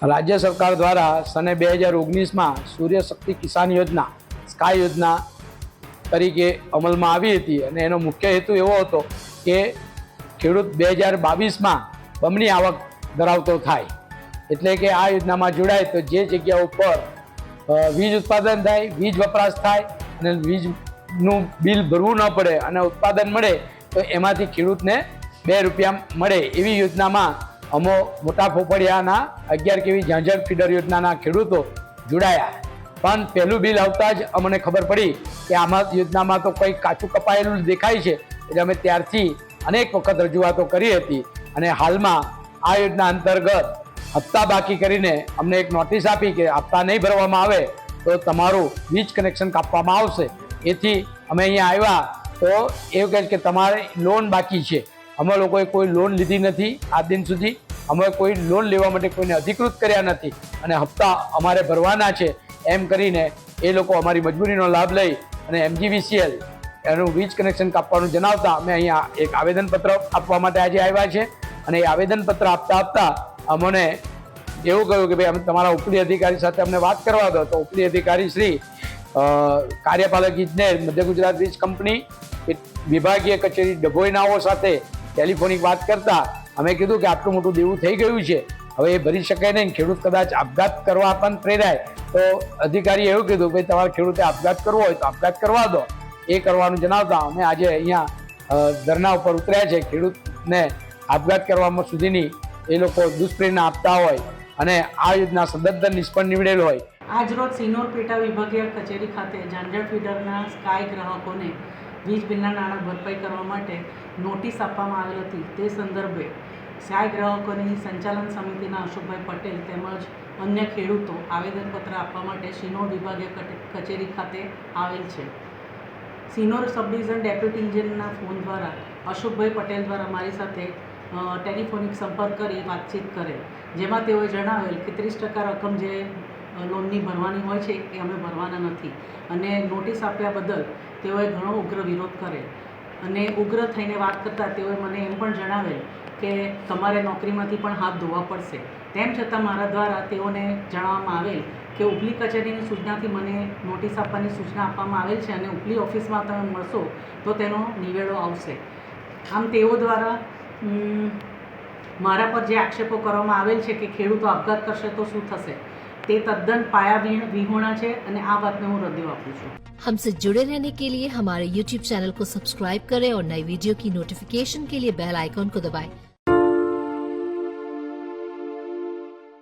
રાજ્ય સરકાર દ્વારા સને 2019માં સૂર્યશક્તિ કિસાન યોજના સ્કાય યોજના તરીકે અમલમાં આવી હતી અને એનો મુખ્ય હેતુ એવો હતો કે ખેડૂત 2022માં બમણી આવક ધરાવતો થાય, એટલે કે આ યોજનામાં જોડાય તો જે જગ્યા ઉપર વીજ ઉત્પાદન થાય, વીજ વપરાશ થાય અને વીજનું બિલ ભરવું ન પડે અને ઉત્પાદન મળે તો એમાંથી ખેડૂતને 2 રૂપિયા મળે એવી યોજનામાં અમો મોટા ફોફળિયાના 11 કેવી ઝાંઝર ફીડર યોજનાના ખેડૂતો જોડાયા. પણ પહેલું બિલ આવતા જ અમને ખબર પડી કે આમાં યોજનામાં તો કંઈક કાચું કપાયેલું દેખાય છે, એટલે અમે ત્યારથી અનેક વખત રજૂઆતો કરી હતી અને હાલમાં આ યોજના અંતર્ગત હપ્તા બાકી કરીને અમને એક નોટિસ આપી કે હપ્તા નહીં ભરવામાં આવે તો તમારું વીજ કનેક્શન કાપવામાં આવશે. એથી અમે અહીંયા આવ્યા તો એવું કહે છે કે તમારે લોન બાકી છે. અમે લોકોએ કોઈ લોન લીધી નથી આજ દિન સુધી. અમે કોઈ લોન લેવા માટે કોઈને અધિકૃત કર્યા નથી અને હપ્તા અમારે ભરવાના છે એમ કરીને એ લોકો અમારી મજબૂરીનો લાભ લઈ અને MGVCL એનું વીજ કનેક્શન કાપવાનું જણાવતા અમે અહીંયા એક આવેદનપત્ર આપવા માટે આજે આવ્યા છે. અને એ આવેદનપત્ર આપતા અમને એવું કહ્યું કે ભાઈ અમે તમારા ઉપરી અધિકારી સાથે અમને વાત કરવા દો. તો ઉપરી અધિકારી શ્રી કાર્યપાલક ઇજનેર મધ્ય ગુજરાત વીજ કંપની વિભાગીય કચેરી ડભોઈનાઓ સાથે ટેલિફોનિક વાત કરતા અમે કીધું કે આટલું મોટું દેવું થઈ ગયું છે, હવે એ ભરી શકાય નહીં, ખેડૂત કદાચ આપઘાત કરવા પણ પ્રેરાય. તો અધિકારીએ એવું કીધું કે તમારે ખેડૂતે આપઘાત કરવો હોય તો આપઘાત કરવા દો. એ કરવાનું જણાવતા અમે આજે અહીંયા ધરણા ઉપર ઉતર્યા છે. ખેડૂતને આપઘાત કરવામાં સુધીની એ લોકો દુષ્પ્રેરણા આપતા હોય અને આ યોજના સદંતર નિષ્ફળ નીવડેલ હોય. આજરોજ સિનોર પેટા વિભાગીય કચેરી ખાતે ઝાંઝર ફીડરના સ્કાય ગ્રાહકોને વીજ બિલના નાણાં ભરપાઈ કરવા માટે નોટિસ આપવામાં આવેલ હતી. તે સંદર્ભે સ્કાય ગ્રાહકોની સંચાલન સમિતિના અશોકભાઈ પટેલ તેમજ અન્ય ખેડૂતો આવેદનપત્ર આપવા માટે સિનોર વિભાગીય કચેરી ખાતે આવેલ છે. સિનોર સબ ડિવિઝન ડેપ્યુટી ઇન્જિનિયરના ફોન દ્વારા અશોકભાઈ પટેલ દ્વારા મારી સાથે ટેલિફોનિક સંપર્ક કરી વાતચીત કરે, જેમાં તેઓએ જણાવેલ કે 30% રકમ જે લોનની ભરવાની હોય છે એ અમે ભરવાના નથી અને નોટિસ આપ્યા બદલ તેઓએ ઘણો ઉગ્ર વિરોધ કરે અને ઉગ્ર થઈને વાત કરતાં તેઓએ મને એમ પણ જણાવેલ કે તમારે નોકરીમાંથી પણ હાથ ધોવા પડશે. તેમ છતાં મારા દ્વારા તેઓને જણાવવામાં આવેલ કે ઉપલી કચેરીની સૂચનાથી મને નોટિસ આપવાની સૂચના આપવામાં આવેલ છે અને ઉપલી ઓફિસમાં તમે મળશો તો તેનો નિવેડો આવશે. આમ તેઓ દ્વારા મારા પર જે આક્ષેપો કરવામાં આવેલ છે કે ખેડૂતો આપઘાત કરશે તો શું થશે, તે તદ્દન પાયાવિહોણા છે અને આ बात હું રદ્દી આપું છું. हमसे जुड़े रहने के लिए हमारे YouTube चैनल को सब्सक्राइब करें और नई वीडियो की नोटिफिकेशन के लिए बेल आइकॉन को दबाएं।